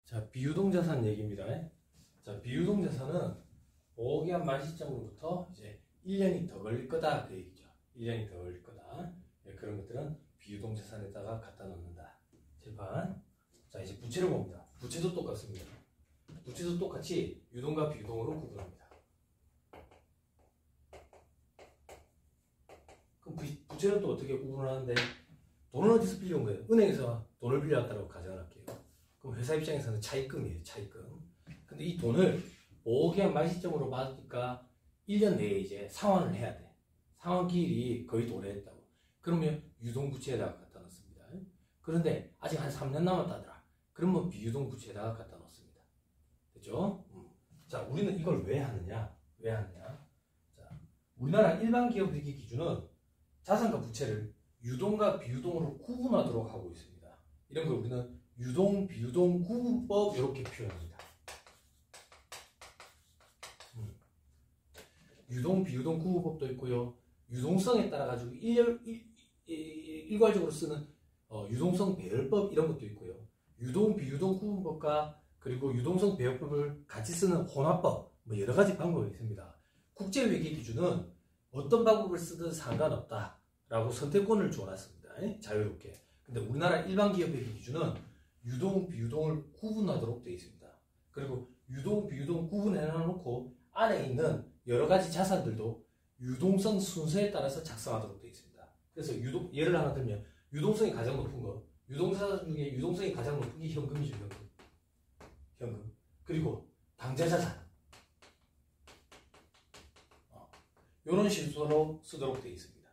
자, 비유동자산 얘기입니다. 자, 비유동자산은 보호기한 만시점으로부터 이제 1년이 더 걸릴 거다, 그 얘기죠. 1년이 더 걸릴 거다. 그런 것들은 비유동자산에다가 갖다 놓는다. 칠판. 자, 이제 부채를 봅니다. 부채도 똑같습니다. 부채도 똑같이 유동과 비유동으로 구분합니다. 그럼 부채는 또 어떻게 구분을 하는데, 돈을 어디서 빌려온 거예요? 은행에서 돈을 빌려왔다고 가정할게요. 그럼 회사 입장에서는 차입금이에요, 차입금. 근데 이 돈을 보호기한 만시점으로 받으니까 1년 내에 이제 상환을 해야 돼. 상환 기일이 거의 도래했다고. 그러면 유동부채에다가 갖다 놓습니다. 그런데 아직 한 3년 남았다더라. 그러면 비유동부채에다가 갖다 놓습니다. 됐죠? 자, 우리는 이걸 왜 하느냐? 왜 하느냐? 자, 우리나라 일반 기업 회계 기준은 자산과 부채를 유동과 비유동으로 구분하도록 하고 있습니다. 이런 걸 우리는 유동, 비유동 구분법 이렇게 표현합니다. 유동, 비유동 구분법도 있고요. 유동성에 따라 가지고 일괄적으로 쓰는 유동성 배열법 이런 것도 있고요. 유동, 비유동 구분법과 그리고 유동성 배열법을 같이 쓰는 혼합법, 뭐 여러 가지 방법이 있습니다. 국제회계 기준은 어떤 방법을 쓰든 상관없다라고 선택권을 줘놨습니다. 자유롭게. 근데 우리나라 일반 기업 회계 기준은 유동, 비유동을 구분하도록 되어 있습니다. 그리고 유동, 비유동 구분해놓고 안에 있는 여러 가지 자산들도 유동성 순서에 따라서 작성하도록 되어 있습니다. 그래서 예를 하나 들면 유동성이 가장 높은 거, 유동자산 중에 유동성이 가장 높은 게 현금이죠, 현금. 그리고 당좌자산. 이런 식으로 쓰도록 되어 있습니다.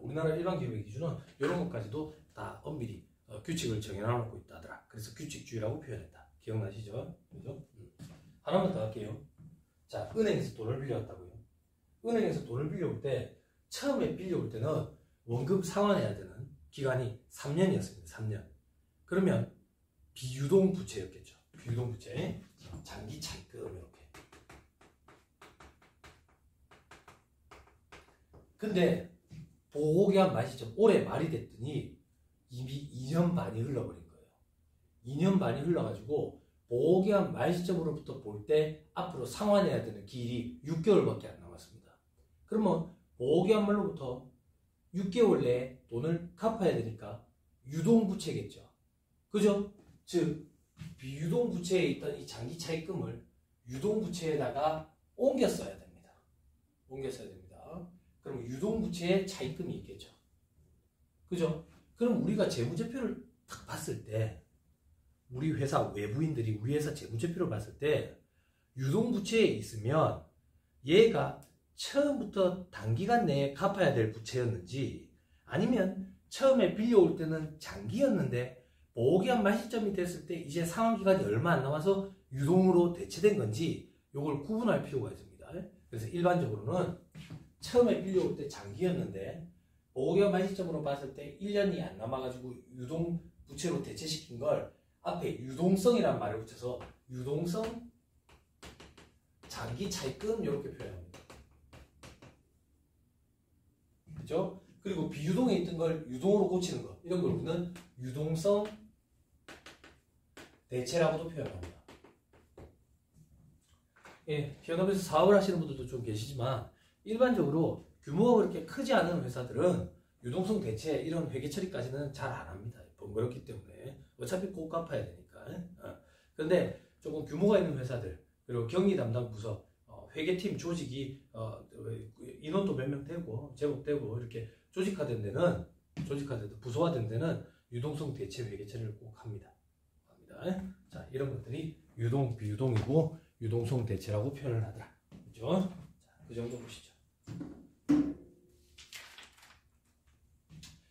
우리나라 일반 기업의 기준은 이런 것까지도 다 엄밀히 규칙을 정해놓고 있다더라. 그래서 규칙주의라고 표현했다. 기억나시죠? 그죠? 하나만 더 할게요. 자, 은행에서 돈을 빌려왔다고요. 은행에서 돈을 빌려올 때, 처음에 빌려올 때는 원금 상환해야 되는 기간이 3년이었습니다. 3년. 그러면 비유동 부채였겠죠. 비유동 부채. 장기 차입금 이렇게. 근데 보호기한 만시점 올해 말이 됐더니 이미 2년 반이 흘러버린 거예요. 2년 반이 흘러가지고 보호기한 만시점으로부터 볼 때 앞으로 상환해야 되는 기일이 6개월밖에 안 남았습니다. 그러면 보호기한 말로부터 6개월 내에 돈을 갚아야 되니까 유동부채겠죠. 그죠? 즉 비유동부채에 있던 이 장기 차입금을 유동부채에다가 옮겨 써야 됩니다. 옮겨 써야 됩니다. 그럼 유동부채에 차입금이 있겠죠. 그죠? 그럼 우리가 재무제표를 딱 봤을 때 우리 회사 외부인들이 우리 회사 재무제표를 봤을 때 유동부채에 있으면 얘가 처음부터 단기간 내에 갚아야 될 부채였는지 아니면 처음에 빌려올 때는 장기였는데 보호기한 만시점이 됐을 때 이제 상환기간이 얼마 안 남아서 유동으로 대체된 건지 이걸 구분할 필요가 있습니다. 그래서 일반적으로는 처음에 빌려올 때 장기였는데 보호기한 만시점으로 봤을 때 1년이 안 남아가지고 유동 부채로 대체시킨 걸 앞에 유동성이라는 말을 붙여서 유동성 장기 차입금 이렇게 표현합니다. 그죠? 그리고 비유동에 있던 걸 유동으로 고치는 거 이런 걸 우리는 유동성 대체라고도 표현합니다. 예, 현업에서 사업을 하시는 분들도 좀 계시지만 일반적으로 규모가 그렇게 크지 않은 회사들은 유동성 대체 이런 회계 처리까지는 잘 안 합니다. 번거롭기 때문에 어차피 꼭 갚아야 되니까. 그런데 조금 규모가 있는 회사들 그리고 경리 담당 부서 회계팀 조직이 인원도 몇 명 되고 제법 되고 이렇게 조직화된 데는 부서화된 데는 유동성 대체 회계 처리를 꼭 합니다. 자, 이런 것들이 유동 비유동이고 유동성 대체라고 표현을 하더라. 그죠? 자, 그 정도 보시죠.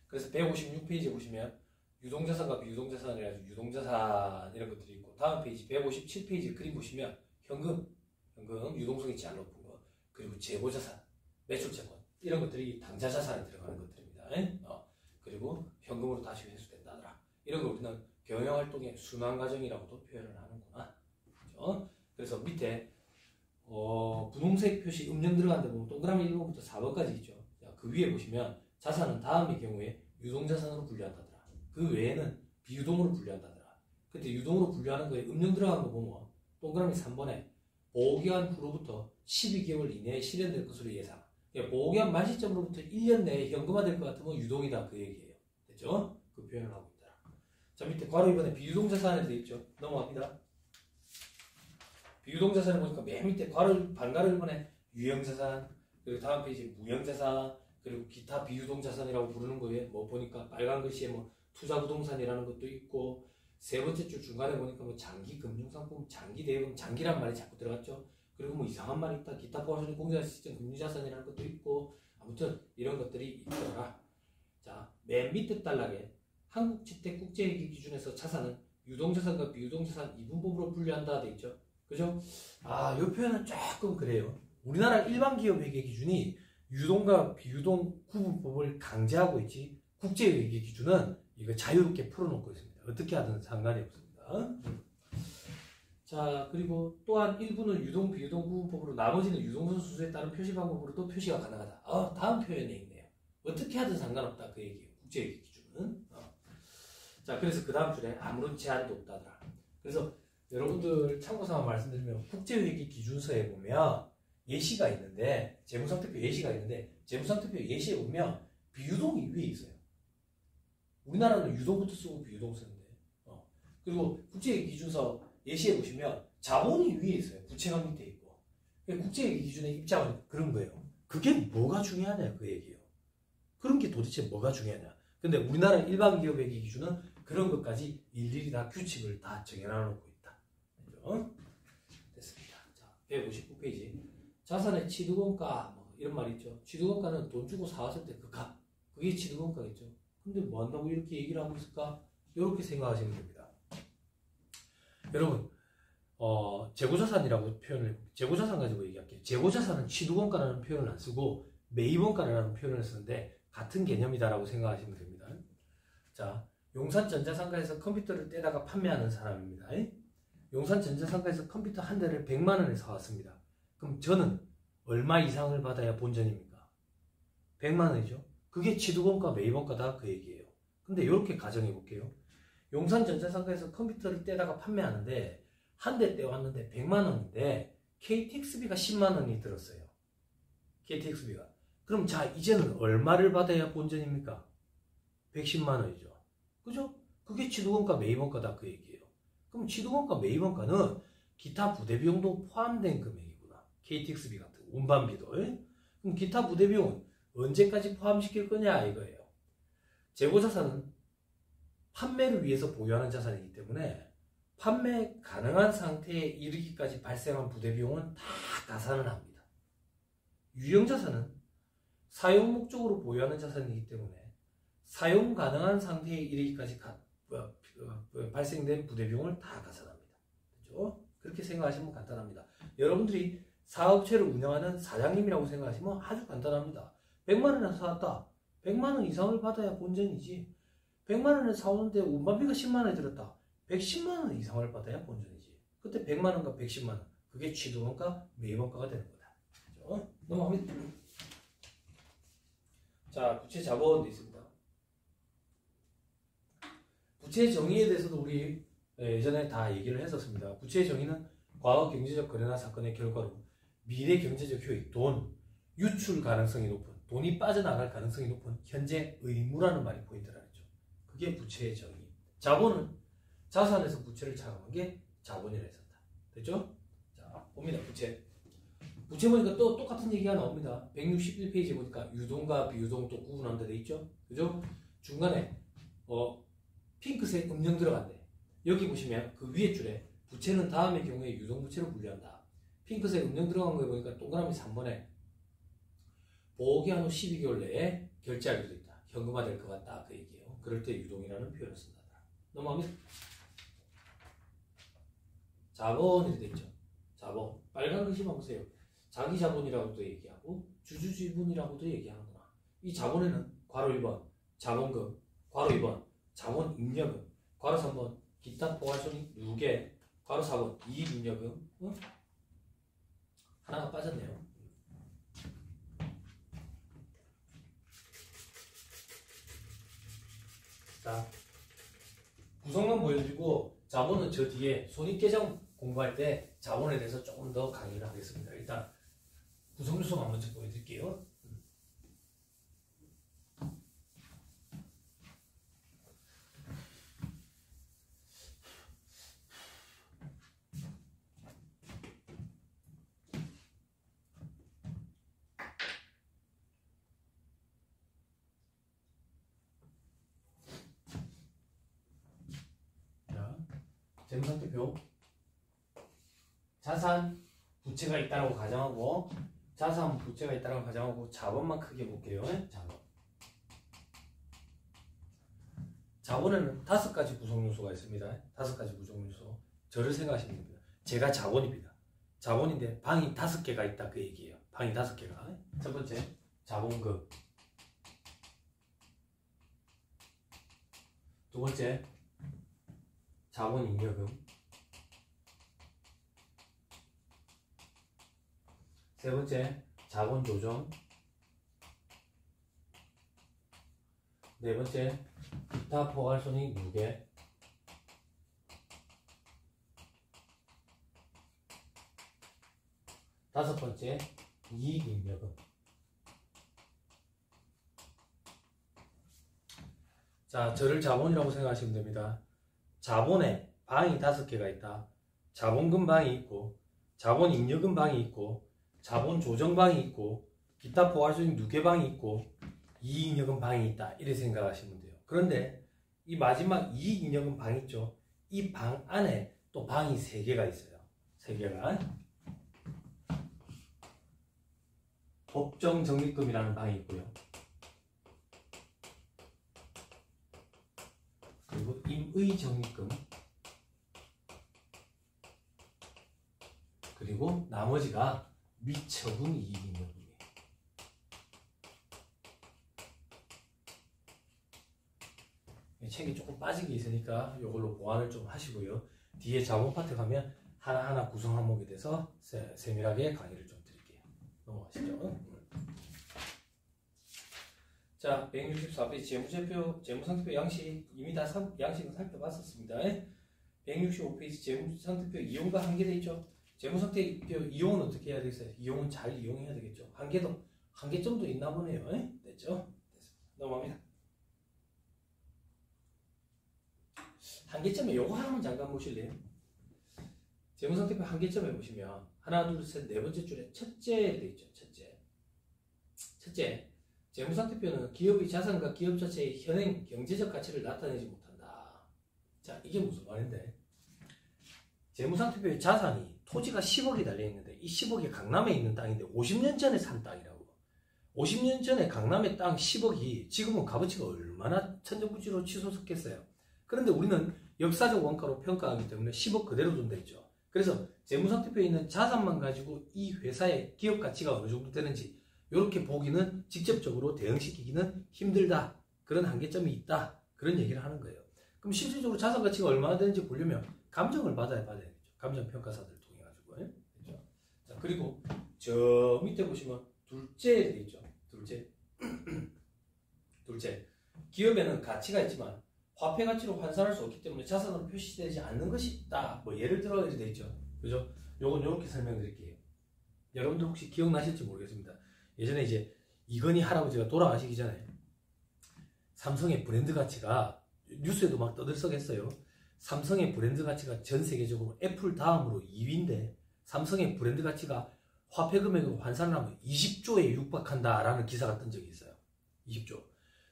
그래서 156페이지에 보시면 유동자산과 비유동자산 이라서 유동자산 이런 것들이 있고 다음 페이지 157페이지 그림 보시면 현금 유동성이 제일 높은 거 그리고 재고자산, 매출채권 이런 것들이 당좌자산에 들어가는 것들입니다. 그리고 현금으로 다시 회수된다더라. 이런 거 우리는 경영활동의 순환과정이라고도 표현을 하는구나. 그렇죠? 그래서 밑에 분홍색 표시 음영 들어간 데 보면 동그라미 1번부터 4번까지 있죠. 그 위에 보시면 자산은 다음의 경우에 유동자산으로 분류한다더라. 그 외에는 비유동으로 분류한다더라. 그때 유동으로 분류하는 거에 음령 들어간 거 보면 동그라미 3번에 보호기간 후로부터 12개월 이내에 실현될 것으로 예상. 그러니까 보호기간 말 시점으로부터 1년 내에 현금화될 것 같으면 유동이다 그 얘기예요. 됐죠? 그 표현을 하고 있다. 자, 밑에 괄호 2번에 비유동 자산에 되어 있죠. 넘어갑니다. 비유동 자산을 보니까 맨 밑에 괄호 반괄호 1번에 유형 자산, 그리고 다음 페이지 무형 자산, 그리고 기타 비유동 자산이라고 부르는 거에 뭐 보니까 빨간 글씨에 뭐 투자 부동산이라는 것도 있고, 세 번째 줄 중간에 보니까 뭐 장기 금융상품, 장기 대금, 장기란 말이 자꾸 들어갔죠. 그리고 뭐 이상한 말이 있다. 기타 포괄적인 공제할 시점 금융자산이라는 것도 있고, 아무튼 이런 것들이 있더라. 자, 맨 밑에 단락에 한국주택국제회계 기준에서 자산은 유동자산과 비유동자산 이분법으로 분류한다 돼 있죠. 그죠? 아, 이 표현은 조금 그래요. 우리나라 일반 기업 회계 기준이 유동과 비유동 구분법을 강제하고 있지, 국제회계 기준은 이거 자유롭게 풀어놓고 있습니다. 어떻게 하든 상관이 없습니다. 자, 그리고 또한 일부는 유동, 비유동 구분법으로, 나머지는 유동선 수수에 따른 표시 방법으로도 표시가 가능하다. 다음 표현에 있네요. 어떻게 하든 상관없다 그 얘기예요. 국제회계 기준은. 자, 그래서 그 다음 줄에 아무런 제한도 없다더라. 그래서 여러분들 참고사항 말씀드리면 국제회계 기준서에 보면 예시가 있는데, 재무상태표 예시가 있는데, 재무상태표 예시에 보면 비유동이 위에 있어요. 우리나라는 유동부터 쓰고 비유동 쓰는데, 그리고 국제회계 기준서 예시에 보시면 자본이 위에 있어요. 부채가 밑에 있고. 국제회계 기준의 입장은 그런 거예요. 그게 뭐가 중요하냐 그 얘기예요. 그런 게 도대체 뭐가 중요하냐. 근데 우리나라 일반 기업 회계 기준은 그런 것까지 일일이 다 규칙을 다 정해놔놓고 있다. 그렇죠? 됐습니다. 자, 159페이지. 자산의 취득원가 뭐 이런 말이 있죠. 취득원가는 돈 주고 사왔을 때 그 값, 그게 취득원가겠죠. 근데 뭐 한다고 이렇게 얘기를 하고 있을까? 이렇게 생각하시면 됩니다. 여러분, 재고자산이라고 재고자산 가지고 얘기할게요. 재고자산은 취득원가라는 표현을 안 쓰고 매입원가라는 표현을 쓰는데 같은 개념이다라고 생각하시면 됩니다. 자, 용산전자상가에서 컴퓨터를 떼다가 판매하는 사람입니다. 용산전자상가에서 컴퓨터 한 대를 100만 원에 사왔습니다. 그럼 저는 얼마 이상을 받아야 본전입니까? 100만 원이죠. 그게 취득원가, 매입원가다 그 얘기예요. 근데 이렇게 가정해 볼게요. 용산전자상가에서 컴퓨터를 떼다가 판매하는데 한 대 떼왔는데 100만 원인데 KTX비가 10만 원이 들었어요. KTX비가. 그럼 자, 이제는 얼마를 받아야 본전입니까? 110만 원이죠. 그죠? 그게 취득원가, 매입원가다 그 얘기예요. 그럼 취득원가, 매입원가는 기타 부대비용도 포함된 금액이구나. KTX비 같은 운반비도. 그럼 기타 부대비용은 언제까지 포함시킬 거냐 이거예요. 재고자산은 판매를 위해서 보유하는 자산이기 때문에 판매 가능한 상태에 이르기까지 발생한 부대비용은 다 가산을 합니다. 유형자산은 사용 목적으로 보유하는 자산이기 때문에 사용 가능한 상태에 이르기까지 발생된 부대비용을 다 가산합니다. 그렇죠? 그렇게 생각하시면 간단합니다. 여러분들이 사업체를 운영하는 사장님이라고 생각하시면 아주 간단합니다. 100만 원에 사왔다. 100만 원 이상을 받아야 본전이지. 100만 원에 사오는데 운반비가 10만 원에 들었다. 110만 원 이상을 받아야 본전이지. 그때 100만 원과 110만 원. 그게 취득원가, 매입원가가 되는 거다. 그렇죠? 넘어갑니다. 자, 부채 자본도 있습니다. 부채 정의에 대해서도 우리 예전에 다 얘기를 했었습니다. 부채 정의는 과거 경제적 거래나 사건의 결과로 미래 경제적 효익, 돈, 유출 가능성이 높은, 돈이 빠져나갈 가능성이 높은 현재 의무라는 말이 포인트라 했죠. 그게 부채의 정의. 자본은 자산에서 부채를 차감한 게 자본이라 했었다. 됐죠? 자, 봅니다. 부채. 부채 보니까 또 똑같은 얘기가 나옵니다. 161페이지 보니까 유동과 비유동 또 구분한다 돼 있죠? 그죠? 중간에 핑크색 음영 들어간대. 여기 보시면 그 위에 줄에 부채는 다음의 경우에 유동부채로 분류한다. 핑크색 음영 들어간 거에 보니까 동그라미 3번에 보호기한 후 12개월 내에 결제할 수도 있다. 현금화 될 것 같다. 그 얘기예요. 그럴 때 유동이라는 표현을 쓴다. 넘어갑니다. 자본이 돼 있죠. 자본. 빨간 글씨만 보세요. 자기 자본이라고도 얘기하고 주주지분이라고도 얘기하는구나. 이 자본에는 괄호 1번 자본금, 괄호 2번 자본 잉여금, 괄호 3번 기타 포괄손익 누계, 괄호 4번 이익잉여금. 하나가 빠졌네요. 자, 구성만 보여드리고 자본은 저 뒤에 손익계정 공부할 때 자본에 대해서 조금 더 강의를 하겠습니다. 일단 구성요소만 먼저 보여드릴게요. 재무상태표 자산, 부채가 있다고 가정하고 자산, 부채가 있다고 가정하고 자본만 크게 볼게요. 자본. 자본에는 5가지 구성요소가 있습니다. 5가지 구성요소. 저를 생각하시면 됩니다. 제가 자본입니다. 자본인데 방이 5개가 있다 그 얘기예요. 방이 5개가. 첫 번째, 자본금. 두 번째, 자본잉여금. 세 번째, 자본조정. 네 번째, 기타 포괄손익 유계. 다섯 번째, 이익잉여금. 자, 저를 자본이라고 생각하시면 됩니다. 자본에 방이 5개가 있다. 자본금 방이 있고, 자본잉여금 방이 있고, 자본조정방이 있고, 기타 포괄손익 유계방이 있고, 이익잉여금 방이 있다. 이렇게 생각하시면 돼요. 그런데 이 마지막 이익잉여금 방 있죠. 이 방 안에 또 방이 3개가 있어요. 3개가. 법정적립금이라는 방이 있고요. 그리고 임의적립금. 그리고 나머지가 미처분 이익잉여금이에요. 책이 조금 빠진 게 있으니까 이걸로 보완을 좀 하시고요. 뒤에 자본 파트 가면 하나하나 구성 항목에 대해서 세밀하게 강의를 좀 드릴게요. 넘어가시죠. 자, 164페이지 재무상태표 양식 이미 다 양식은 살펴봤었습니다. 165페이지 재무상태표 이용과 한계돼 있죠. 재무상태표 이용은 어떻게 해야 되겠어요? 이용은 잘 이용해야 되겠죠. 한계점도 있나 보네요. 됐죠? 됐습니다. 넘어갑니다. 한계점에 요거 하나만 잠깐 보실래요? 재무상태표 한계점에 보시면 하나, 둘, 셋, 네 번째 줄에 첫째 돼 있죠. 첫째. 재무상태표는 기업의 자산과 기업 자체의 현행 경제적 가치를 나타내지 못한다. 자, 이게 무슨 말인데? 재무상태표의 자산이 토지가 10억이 달려있는데 이 10억이 강남에 있는 땅인데 50년 전에 산 땅이라고. 50년 전에 강남의 땅 10억이 지금은 값어치가 얼마나 천정부지로 치솟았겠어요. 그런데 우리는 역사적 원가로 평가하기 때문에 10억 그대로 둔다 했죠. 그래서 재무상태표에 있는 자산만 가지고 이 회사의 기업 가치가 어느 정도 되는지 이렇게 보기는 직접적으로 대응시키기는 힘들다. 그런 한계점이 있다. 그런 얘기를 하는 거예요. 그럼 실질적으로 자산 가치가 얼마나 되는지 보려면 감정을 받아야겠죠. 감정평가사들 통해 가지고. 그렇죠? 자, 그리고 저 밑에 보시면 둘째 돼 있죠. 둘째. 기업에는 가치가 있지만 화폐 가치로 환산할 수 없기 때문에 자산으로 표시되지 않는 것이 있다. 뭐 예를 들어 이렇게 돼 있죠. 그죠? 요건 이렇게 설명드릴게요. 여러분들 혹시 기억나실지 모르겠습니다. 예전에 이제 이건희 할아버지가 돌아가시기 전에 삼성의 브랜드 가치가 뉴스에도 막 떠들썩했어요. 삼성의 브랜드 가치가 전 세계적으로 애플 다음으로 2위인데 삼성의 브랜드 가치가 화폐 금액으로 환산을 하면 20조에 육박한다라는 기사가 뜬 적이 있어요. 20조.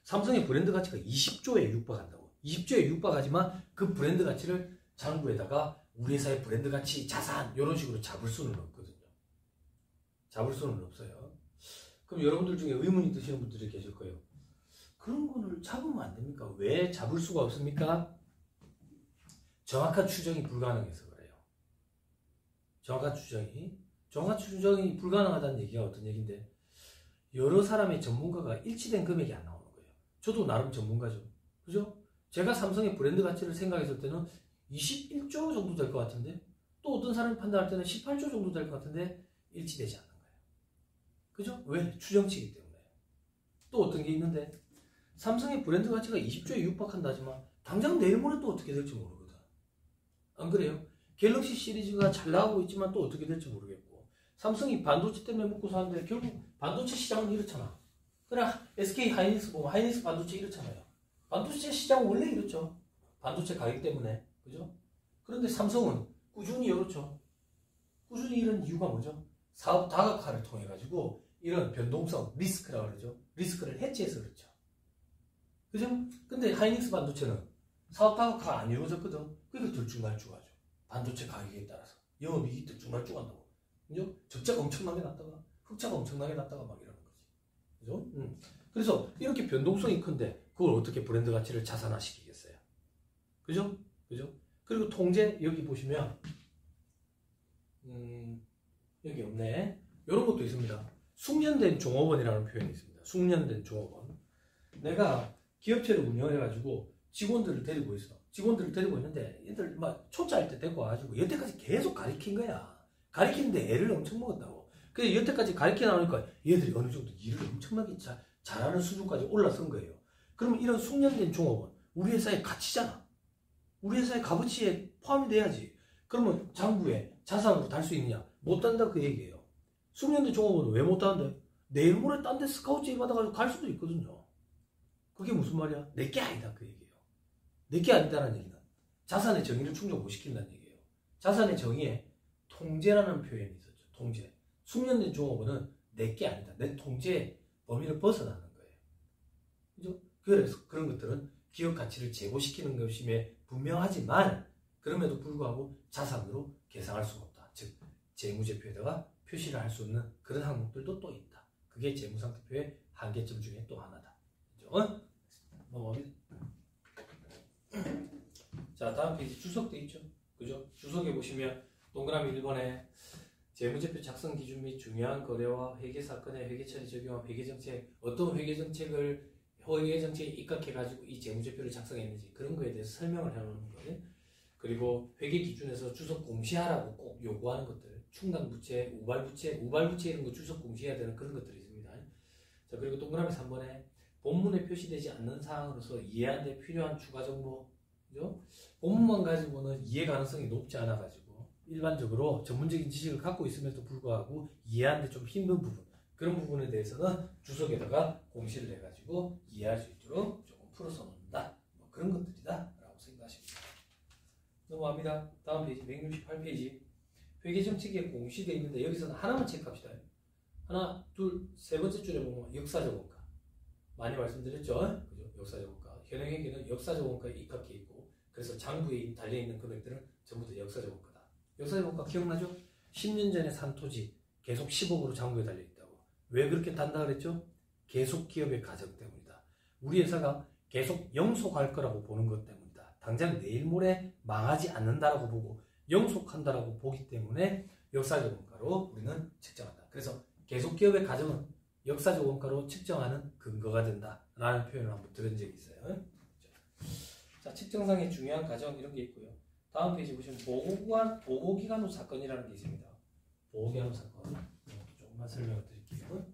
삼성의 브랜드 가치가 20조에 육박한다고. 20조에 육박하지만 그 브랜드 가치를 장부에다가 우리 회사의 브랜드 가치, 자산 이런 식으로 잡을 수는 없거든요. 잡을 수는 없어요. 그럼 여러분들 중에 의문이 드시는 분들이 계실 거예요. 그런 거를 잡으면 안 됩니까? 왜 잡을 수가 없습니까? 정확한 추정이 불가능해서 그래요. 정확한 추정이 불가능하다는 얘기가 어떤 얘기인데 여러 사람의 전문가가 일치된 금액이 안 나오는 거예요. 저도 나름 전문가죠. 그죠? 제가 삼성의 브랜드 가치를 생각했을 때는 21조 정도 될 것 같은데 또 어떤 사람이 판단할 때는 18조 정도 될 것 같은데 일치되지 않는 거예요. 그죠? 왜? 추정치기 때문에. 또 어떤 게 있는데 삼성의 브랜드 가치가 20조에 육박한다 하지만 당장 내일 모레 또 어떻게 될지 모르거든. 안 그래요? 갤럭시 시리즈가 잘 나오고 있지만 또 어떻게 될지 모르겠고, 삼성이 반도체 때문에 먹고 사는데 결국 반도체 시장은 이렇잖아. 그러나 SK 하이닉스 보면 하이닉스 반도체 이렇잖아요. 반도체 시장은 원래 이렇죠. 반도체 가격 때문에. 그죠? 그런데 삼성은 꾸준히 이렇죠. 꾸준히 이런 이유가 뭐죠? 사업 다각화를 통해 가지고 이런 변동성, 리스크라고 그러죠. 리스크를 해치해서 그렇죠. 그죠? 근데 하이닉스 반도체는 사업 다각화가 안 이루어졌거든. 그러니까 들쭉날쭉하죠. 반도체 가격에 따라서 영업이익이 들쭉날쭉한다고. 그죠? 적자가 엄청나게 났다가 흑자가 엄청나게 났다가 막 이러는 거지. 그죠? 그래서 이렇게 변동성이 큰데 그걸 어떻게 브랜드 가치를 자산화시키겠어요? 그죠? 그죠? 그리고 통제 여기 보시면 여기 없네. 이런 것도 있습니다. 숙련된 종업원이라는 표현이 있습니다. 숙련된 종업원. 내가 기업체를 운영해가지고 직원들을 데리고 있어. 직원들을 데리고 있는데 얘들 막 초짜일 때 데리고 와가지고 여태까지 계속 가르친 거야. 가르치는데 애를 엄청 먹었다고. 그래서 여태까지 가르쳐 나오니까 얘들이 어느 정도 일을 엄청나게 잘하는 수준까지 올라선 거예요. 그러면 이런 숙련된 종업원 우리 회사의 가치잖아. 우리 회사의 값어치에 포함이 돼야지. 그러면 장부에 자산으로 달 수 있느냐? 못 단다 그 얘기예요. 숙련된 종업원은 왜 못 다는데? 내일 모레 딴 데 스카우트 제의 받아가지고 갈 수도 있거든요. 그게 무슨 말이야? 내게 아니다 그 얘기예요. 내게 아니다라는 얘기는 자산의 정의를 충족 못 시킨다는 얘기예요. 자산의 정의에 통제라는 표현이 있었죠. 통제. 숙련된 종업원은 내게 아니다. 내 통제의 범위를 벗어나는 거예요. 그죠? 그래서 그런 것들은 기업 가치를 제고시키는 것임에 분명하지만 그럼에도 불구하고 자산으로 계상할 수가 없다. 즉 재무제표에다가 표시를 할 수 없는 그런 항목들도 또 있다. 그게 재무상태표의 한계점 중에 또 하나다. 그죠? 넘어갑니다. 자, 다음 페이지 주석도 있죠. 그죠? 주석에 보시면 동그라미 1번에 재무제표 작성 기준 및 중요한 거래와 회계사건의 회계처리 적용한 회계정책, 어떤 회계정책에 입각해가지고 이 재무제표를 작성했는지 그런 거에 대해서 설명을 해놓는 거예요. 그리고 회계 기준에서 주석 공시하라고 꼭 요구하는 것들, 충당부채, 우발부채 이런 거 주석 공시해야 되는 그런 것들이 있습니다. 자, 그리고 동그라미 3번에 본문에 표시되지 않는 사항으로서 이해하는 데 필요한 추가 정보, 그죠? 본문만 가지고는 이해 가능성이 높지 않아가지고 일반적으로 전문적인 지식을 갖고 있음에도 불구하고 이해하는 데 좀 힘든 부분, 그런 부분에 대해서는 주석에다가 공시를 해가지고 이해할 수 있도록 조금 풀어서 놓는다. 뭐 그런 것들이다 라고 생각하시면 됩니다. 넘어갑니다. 다음 페이지 168페이지 회계정책에 공시되어 있는데 여기서는 하나만 체크합시다. 하나, 둘, 세 번째 줄에 보면 역사적 원가 많이 말씀드렸죠? 그죠? 역사적 원가. 현행회계는 역사적 원가에 입각해 있고 그래서 장부에 달려있는 금액들은 전부 다 역사적 원가다. 역사적 원가 기억나죠? 10년 전에 산 토지 계속 10억으로 장부에 달려있다고. 왜 그렇게 단다 그랬죠? 계속 기업의 가정 때문이다. 우리 회사가 계속 영속할 거라고 보는 것 때문이다. 당장 내일 모레 망하지 않는다라고 보고 영속한다라고 보기 때문에 역사적 원가로 우리는 측정한다. 그래서 계속 기업의 가정은 역사적 원가로 측정하는 근거가 된다라는 표현을 한번 들은 적이 있어요. 자, 측정상의 중요한 가정 이런 게 있고요. 다음 페이지 보시면 보고기간 후 사건이라는 게 있습니다. 보고기간 후 사건 조금만 설명을 드릴게요.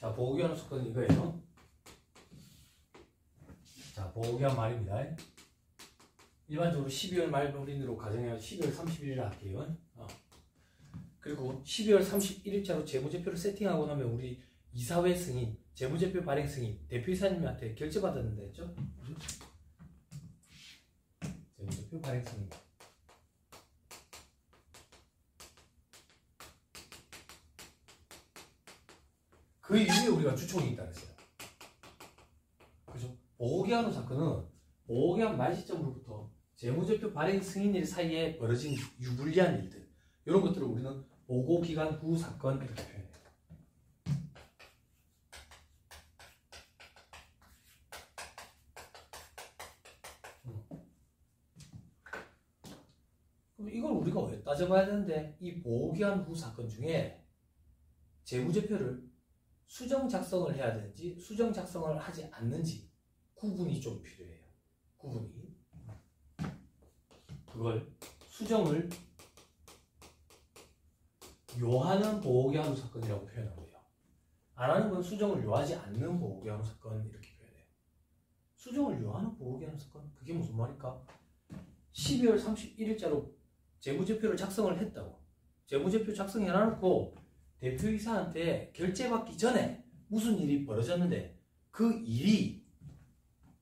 자, 보고기한 수건은 이거예요. 자, 보고기한 말입니다. 일반적으로 12월 말벌인으로 가정해서 12월 31일 할게요. 그리고 12월 31일자로 재무제표를 세팅하고 나면 우리 이사회 승인, 재무제표 발행 승인, 대표이사님한테 결제받았는데 했죠? 재무제표 발행 승인. 그 이후에 우리가 주총이 있다 그랬어요. 그죠? 보고기한 후 사건은 보고기한 말 시점으로부터 재무제표 발행 승인일 사이에 벌어진 유불리한 일들, 이런 것들을 우리는 보고기간 후 사건 이렇게 표현해요. 그럼 이걸 우리가 왜 따져봐야 되는데 이 보호기한 후 사건 중에 재무제표를 수정 작성을 해야 되는지 수정 작성을 하지 않는지 구분이 좀 필요해요. 구분이. 그걸 수정을 요하는 보호기한 후 사건이라고 표현하고요. 안 하는 건 수정을 요하지 않는 보호기한 후 사건 이렇게 표현해요. 수정을 요하는 보호기한 후 사건 그게 무슨 말일까? 12월 31일자로 재무제표를 작성을 했다고. 재무제표 작성해놔놓고 대표이사한테 결제받기 전에 무슨 일이 벌어졌는데 그 일이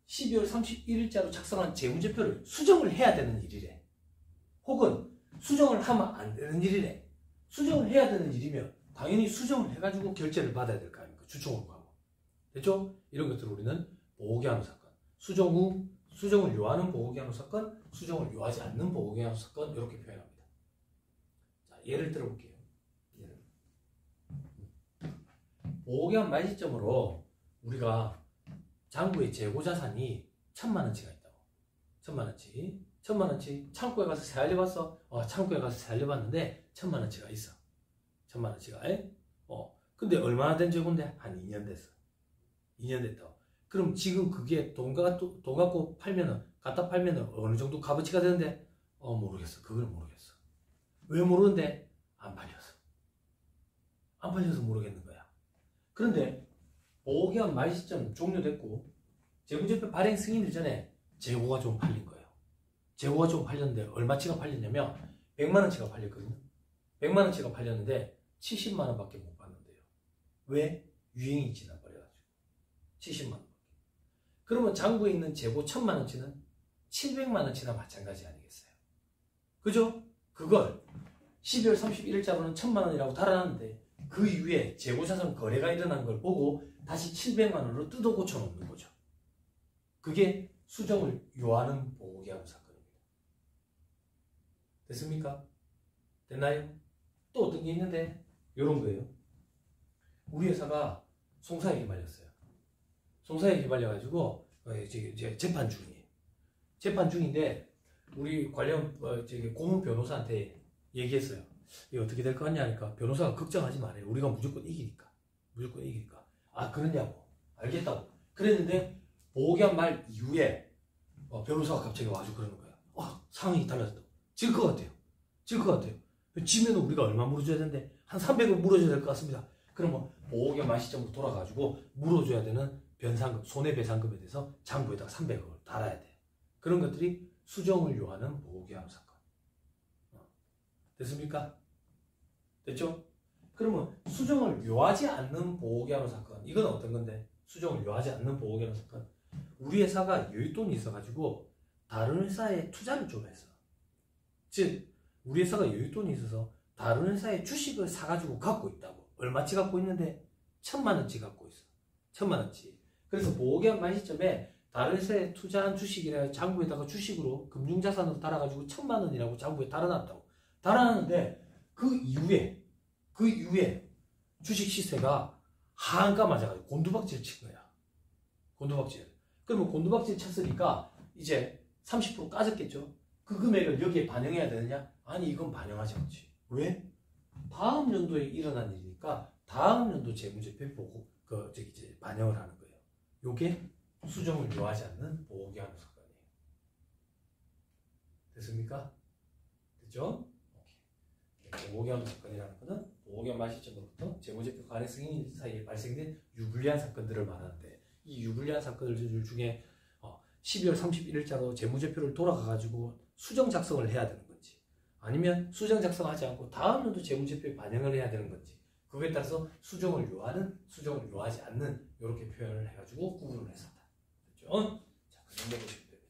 12월 31일자로 작성한 재무제표를 수정을 해야 되는 일이래. 혹은 수정을 하면 안 되는 일이래. 수정을 해야 되는 일이면 당연히 수정을 해가지고 결제를 받아야 될 거 아닙니까? 주총으로 가고. 됐죠? 이런 것들을 우리는 보호기한 후 사건. 수정 후 수정을 요하는 보호기한 후 사건, 수정을 요하지 않는 보호기한 후 사건 이렇게 표현합니다. 자, 예를 들어볼게요. 보호기한 말 시점으로 우리가 장부의 재고자산이 1,000만원치가 있다고. 1,000만원치. 1,000만원치 창고에 가서 세알려봤어? 창고에 가서 세알려봤는데 1,000만원치가 있어. 1,000만원치가. 근데 얼마나 된 재고인데? 한 2년 됐어. 2년 됐다고. 그럼 지금 그게 돈 갖고 팔면은, 갖다 팔면은 어느 정도 값어치가 되는데? 모르겠어. 그걸 모르겠어. 왜 모르는데? 안 팔려서. 안 팔려서 모르겠는 거야. 그런데 보호기한 말 시점 종료됐고 재무제표 발행 승인일 전에 재고가 좀 팔린 거예요. 재고가 좀 팔렸는데 얼마치가 팔렸냐면 100만원치가 팔렸거든요. 100만원치가 팔렸는데 70만원밖에 못 받는데요. 왜? 유행이 지나버려가지고 70만원. 그러면 장부에 있는 재고 1,000만원치는 700만원치나 마찬가지 아니겠어요? 그죠? 그걸 12월 31일자로는 1,000만원이라고 달아놨는데 그 이후에 재고자산 거래가 일어난 걸 보고 다시 700만원으로 뜯어 고쳐 놓는 거죠. 그게 수정을 요하는 보호기한 후 사건입니다. 됐습니까? 됐나요? 또 어떤 게 있는데 이런 거예요. 우리 회사가 송사에 개발렸어요. 송사에 개발려가지고 이제 재판 중이에요. 재판 중인데 우리 관련 고문 변호사한테 얘기했어요. 이게 어떻게 될 거 같냐 하니까 변호사가 걱정하지 말아요. 우리가 무조건 이기니까. 무조건 이기니까. 아 그러냐고. 알겠다고. 그랬는데 보호기한 말 이후에 변호사가 갑자기 와서 그러는 거야. 상황이 달라졌다고. 질 것 같아요. 질 것 같아요. 지면 우리가 얼마 물어줘야 되는데 한 300을 물어줘야 될 것 같습니다. 그러면 보호기한 말 시점으로 돌아가지고 물어줘야 되는 변상금, 손해배상금에 대해서 장부에다가 300억을 달아야 돼. 그런 것들이 수정을 요하는 보호기한 후 사건. 됐습니까? 됐죠? 그러면 수정을 요하지 않는 보호기한 후 사건. 이건 어떤 건데? 수정을 요하지 않는 보호기한 후 사건. 우리 회사가 여윳돈이 있어가지고 다른 회사에 투자를 좀 했어. 즉 우리 회사가 여윳돈이 있어서 다른 회사의 주식을 사가지고 갖고 있다고. 얼마치 갖고 있는데? 1,000만원치 갖고 있어. 1,000만원치. 그래서 보호기한 말 시점에 다른 회사에 투자한 주식이라 장부에다가 주식으로 금융자산으로 달아가지고 1,000만원이라고 장부에 달아놨다고. 달아놨는데 그 이후에 주식 시세가 하한가 맞아가지고 곤두박질을 친 거야. 곤두박질. 그러면 곤두박질 쳤으니까 이제 30% 까졌겠죠. 그 금액을 여기에 반영해야 되느냐? 아니 이건 반영하지 않지. 왜? 다음 연도에 일어난 일이니까 다음 연도 재무제표 보고 이제 반영을 하는 거예요. 요게 수정을 요하지 않는 보호기한 후 사건이에요. 됐습니까? 됐죠? 보호기한 후 사건이라는 것은 보호기한 말 시점으로부터 재무제표 관행 승인 사이에 발생된 유불리한 사건들을 말하는데 이 유불리한 사건들 중에 12월 31일자로 재무제표를 돌아가가지고 수정 작성을 해야 되는 건지 아니면 수정 작성하지 않고 다음 연도 재무제표에 반영을 해야 되는 건지 그거에 따라서 수정을 요하는, 수정을 요하지 않는 이렇게 표현을 해가지고 구분을 했습니다. 됐죠? 자, 그 정도 보시면 됩니다.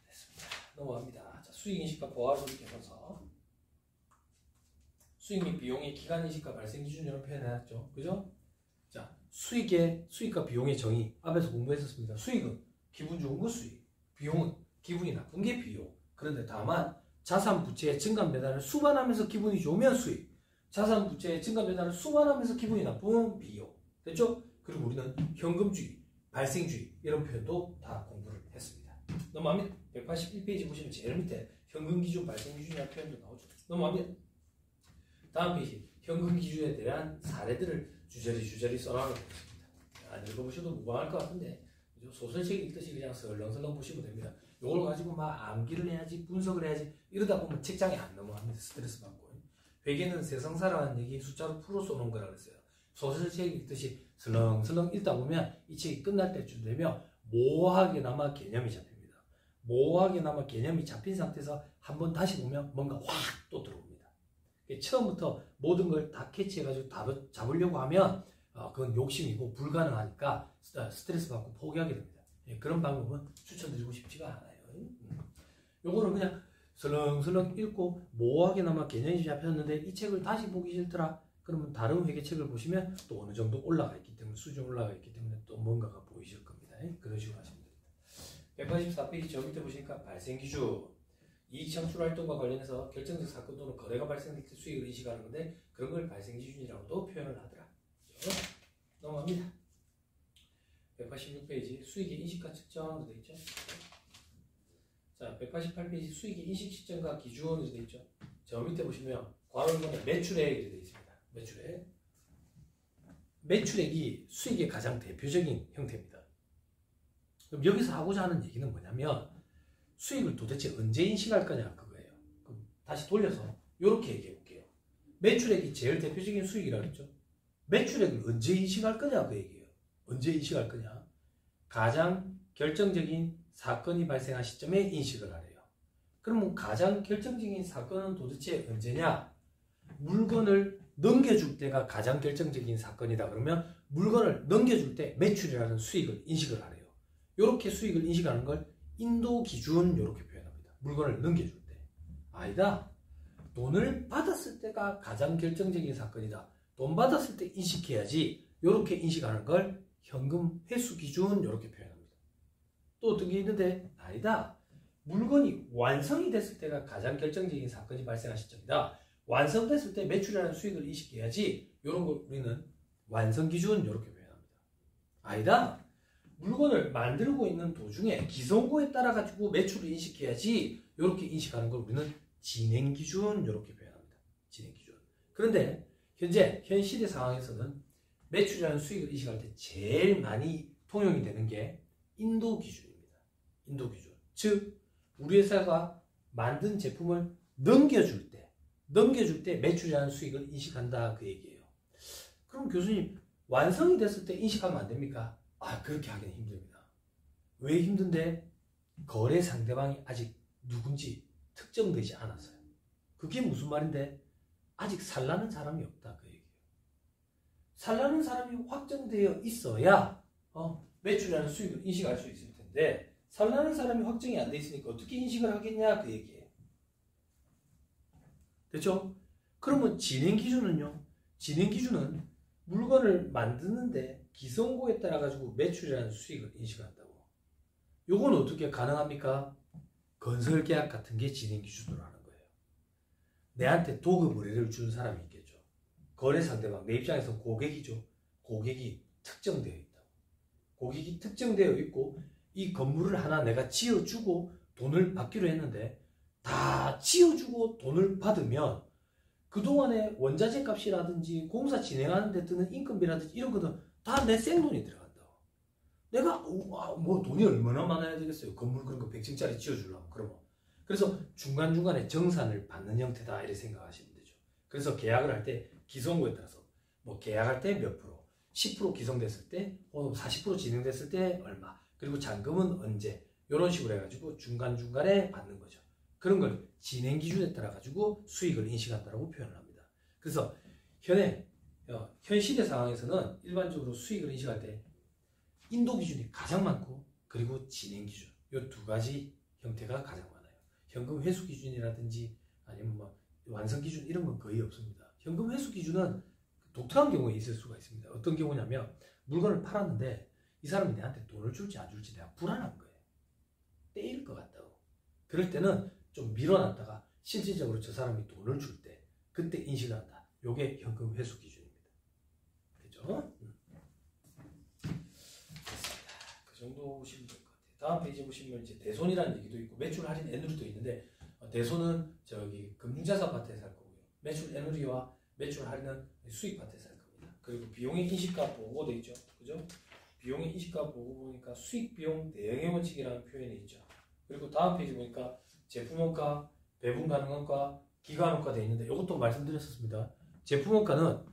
됐습니다. 넘어갑니다. 자, 수익인식과 보아소득 계산서. 수익 및 비용의 기간인식과 발생 기준으로 표현해놨죠. 그죠? 자, 수익과 비용의 정의 앞에서 공부했었습니다. 수익은 기분 좋은 거 수익, 비용은 기분이 나쁜 게 비용. 그런데 다만 자산 부채의 증감 배달을 수반하면서 기분이 좋으면 수익, 자산 부채의 증감 배달을 수반하면서 기분이 나쁜 비용. 됐죠? 그리고 우리는 현금주의, 발생주의 이런 표현도 다 공부를 했습니다. 넘어갑니다. 181페이지 보시면 제일 밑에 현금 기준, 발생 기준이라는 표현도 나오죠. 넘어갑니다. 다음 페이지. 현금 기준에 대한 사례들을 주저리 써나가는 것입니다. 안 읽어보셔도 무방할 것 같은데 소설책 읽듯이 그냥 설렁설렁 보시면 됩니다. 이걸 가지고 막 암기를 해야지, 분석을 해야지 이러다 보면 책장에 안 넘어갑니다. 스트레스 받고. 회계는 세상사라는 얘기 숫자로 풀어 쏘는 거라 그랬어요. 소설책 읽듯이 설렁설렁 읽다 보면 이 책이 끝날 때쯤 되면 모호하게나마 개념이 잡힙니다. 모호하게나마 개념이 잡힌 상태에서 한번 다시 보면 뭔가 확 또 들어옵니다. 처음부터 모든 걸 다 캐치해가지고 다 잡으려고 하면 그건 욕심이고 불가능하니까 스트레스 받고 포기하게 됩니다. 그런 방법은 추천드리고 싶지가 않아요. 요거는 그냥 설렁설렁 읽고 모호하게나마 개념이 잡혔는데 이 책을 다시 보기 싫더라. 그러면 다른 회계책을 보시면 또 어느 정도 올라가 있기 때문에 수준 올라가 있기 때문에 또 뭔가가 보이실 겁니다. 그런 식으로 하시면 됩니다. 184페이지 저 밑에 보시니까 발생기준 이익 창출 활동과 관련해서 결정적 사건 또는 거래가 발생할 때 수익을 인식하는 건데 그런 걸 발생기준이라고도 표현을 하더라. 넘어갑니다. 186페이지 수익의 인식과 측정으로 되어 있죠. 자, 188페이지 수익의 인식 시점과 기준으로 되어 있죠. 저 밑에 보시면 괄호를 보면 매출액이 되어 있습니다. 매출액이 수익의 가장 대표적인 형태입니다. 그럼 여기서 하고자 하는 얘기는 뭐냐면 수익을 도대체 언제 인식할 거냐 그거예요. 그럼 다시 돌려서 이렇게 얘기해 볼게요. 매출액이 제일 대표적인 수익이라고 했죠. 매출액을 언제 인식할 거냐 그 얘기예요. 언제 인식할 거냐. 가장 결정적인 사건이 발생한 시점에 인식을 하래요. 그러면 가장 결정적인 사건은 도대체 언제냐? 물건을 넘겨줄 때가 가장 결정적인 사건이다. 그러면 물건을 넘겨줄 때 매출이라는 수익을 인식을 하래요. 이렇게 수익을 인식하는 걸 인도 기준 이렇게 표현합니다. 물건을 넘겨줄 때. 아니다. 돈을 받았을 때가 가장 결정적인 사건이다. 돈 받았을 때 인식해야지. 이렇게 인식하는 걸 현금 회수 기준 이렇게 표현합니다. 또 어떤 게 있는데 아니다. 물건이 완성이 됐을 때가 가장 결정적인 사건이 발생한 시점이다. 완성됐을 때 매출이라는 수익을 인식해야지. 이런 걸 우리는 완성 기준 이렇게 표현합니다. 아니다. 물건을 만들고 있는 도중에 기성고에 따라 가지고 매출을 인식해야지. 이렇게 인식하는 걸 우리는 진행 기준 이렇게 표현합니다. 진행 기준. 그런데 현 시대 상황에서는 매출이라는 수익을 인식할 때 제일 많이 통용이 되는 게 인도 기준입니다. 인도 기준. 즉 우리 회사가 만든 제품을 넘겨줄 때 매출이라는 수익을 인식한다 그 얘기예요. 그럼 교수님 완성이 됐을 때 인식하면 안 됩니까? 그렇게 하기는 힘듭니다. 왜 힘든데? 거래 상대방이 아직 누군지 특정되지 않았어요. 그게 무슨 말인데? 아직 살라는 사람이 없다 그 얘기예요. 살라는 사람이 확정되어 있어야 매출이라는 수익을 인식할 수 있을 텐데 살라는 사람이 확정이 안 돼 있으니까 어떻게 인식을 하겠냐 그 얘기예요. 됐죠? 그러면 진행 기준은요? 진행 기준은 물건을 만드는데 기성고에 따라 가지고 매출이라는 수익을 인식한다고. 요건 어떻게 가능합니까? 건설 계약 같은 게 진행 기준으로 하는 거예요. 내한테 도급 의뢰를 준 사람이 있겠죠. 거래 상대방, 내 입장에서 고객이죠. 고객이 특정되어 있다고. 고객이 특정되어 있고 이 건물을 하나 내가 지어주고 돈을 받기로 했는데 다 지어주고 돈을 받으면 그동안의 원자재 값이라든지 공사 진행하는 데 드는 인건비라든지 이런 것들 다 내 생돈이 들어간다고. 내가 뭐 돈이 얼마나 많아야 되겠어요. 건물 그런 거 100층짜리 지어주려면. 그러면. 그래서 중간중간에 정산을 받는 형태다 이렇게 생각하시면 되죠. 그래서 계약을 할 때 기성고에 따라서 뭐 계약할 때 몇 프로, 10% 기성됐을 때, 40% 진행됐을 때 얼마, 그리고 잔금은 언제 이런 식으로 해가지고 중간중간에 받는 거죠. 그런 걸 진행 기준에 따라 가지고 수익을 인식한다고 표현을 합니다. 그래서 현 시대 상황에서는 일반적으로 수익을 인식할 때 인도 기준이 가장 많고 그리고 진행 기준 이 두 가지 형태가 가장 많아요. 현금 회수 기준이라든지 아니면 뭐 완성 기준 이런 건 거의 없습니다. 현금 회수 기준은 독특한 경우에 있을 수가 있습니다. 어떤 경우냐면 물건을 팔았는데 이 사람이 내한테 돈을 줄지 안 줄지 내가 불안한 거예요. 떼일 것 같다고. 그럴 때는 좀 밀어놨다가 실질적으로 저 사람이 돈을 줄 때 그때 인식을 한다. 요게 현금 회수 기준입니다. 그죠? 그 정도 보시면 될 것 같아요. 다음 페이지 보시면 이제 대손이라는 얘기도 있고 매출 할인 N으로도 있는데 대손은 저기 금융자산 파트에서 할 거고요. 매출 애누리와 매출 할인은 수익 파트에서 할 겁니다. 그리고 비용의 인식값 보고 돼 있죠. 그죠? 비용의 인식값 보고 보니까 수익 비용 대응의 원칙이라는 표현이 있죠. 그리고 다음 페이지 보니까 제품 원가, 배분 가능 원가, 기간 원가 돼 있는데 이것도 말씀드렸었습니다. 제품 원가는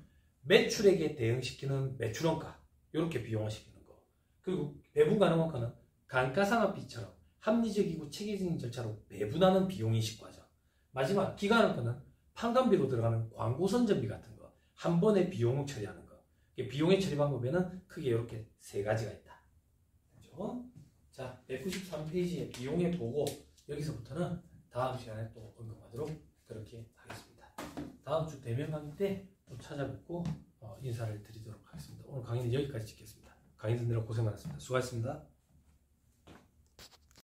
매출액에 대응시키는 매출 원가 이렇게 비용화시키는 거. 그리고 배분 가능 원가는 감가상각비처럼 합리적이고 체계적인 절차로 배분하는 비용 인식 과정. 마지막 기간 원가는 판관비로 들어가는 광고 선전비 같은 거 한 번에 비용 처리하는 거. 비용의 처리 방법에는 크게 이렇게 세 가지가 있다. 그렇죠? 자, 193페이지의 비용의 보고 여기서부터는 다음 시간에 또 언급하도록 그렇게 하겠습니다. 다음 주 대면 강의 때 또 찾아뵙고 인사를 드리도록 하겠습니다. 오늘 강의는 여기까지 찍겠습니다. 강의 듣느라 고생 많았습니다. 수고하셨습니다.